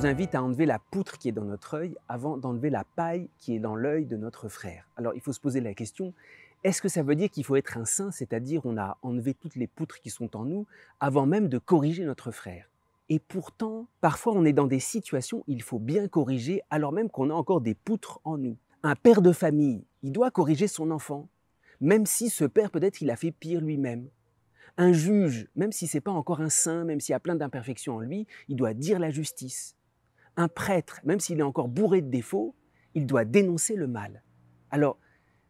nous invite à enlever la poutre qui est dans notre œil avant d'enlever la paille qui est dans l'œil de notre frère. Alors il faut se poser la question, est-ce que ça veut dire qu'il faut être un saint, c'est-à-dire on a enlevé toutes les poutres qui sont en nous avant même de corriger notre frère? Et pourtant, parfois on est dans des situations où il faut bien corriger alors même qu'on a encore des poutres en nous. Un père de famille, il doit corriger son enfant, même si ce père peut-être il a fait pire lui-même. Un juge, même si ce n'est pas encore un saint, même s'il y a plein d'imperfections en lui, il doit dire la justice. Un prêtre, même s'il est encore bourré de défauts, il doit dénoncer le mal. Alors,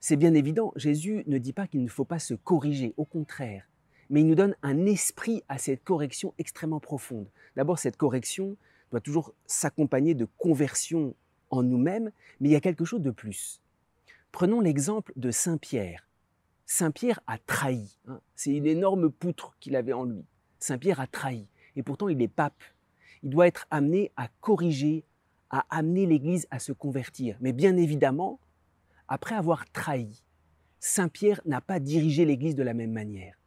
c'est bien évident, Jésus ne dit pas qu'il ne faut pas se corriger, au contraire, mais il nous donne un esprit à cette correction extrêmement profonde. D'abord, cette correction doit toujours s'accompagner de conversion en nous-mêmes, mais il y a quelque chose de plus. Prenons l'exemple de Saint Pierre. Saint Pierre a trahi, c'est une énorme poutre qu'il avait en lui. Saint Pierre a trahi, et pourtant il est pape. Il doit être amené à corriger, à amener l'Église à se convertir. Mais bien évidemment, après avoir trahi, Saint Pierre n'a pas dirigé l'Église de la même manière.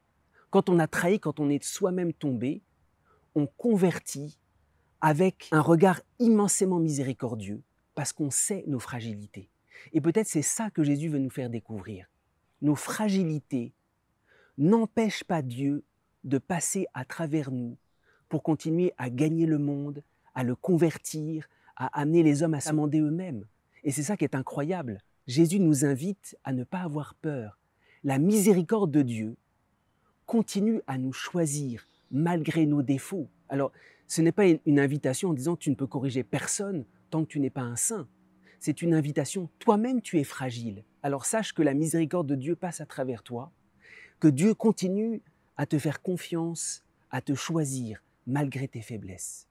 Quand on a trahi, quand on est soi-même tombé, on convertit avec un regard immensément miséricordieux, parce qu'on sait nos fragilités. Et peut-être c'est ça que Jésus veut nous faire découvrir. Nos fragilités n'empêchent pas Dieu de passer à travers nous pour continuer à gagner le monde, à le convertir, à amener les hommes à s'amender eux-mêmes. Et c'est ça qui est incroyable. Jésus nous invite à ne pas avoir peur. La miséricorde de Dieu continue à nous choisir malgré nos défauts. Alors, ce n'est pas une invitation en disant tu ne peux corriger personne tant que tu n'es pas un saint. C'est une invitation, toi-même tu es fragile. Alors sache que la miséricorde de Dieu passe à travers toi, que Dieu continue à te faire confiance, à te choisir malgré tes faiblesses.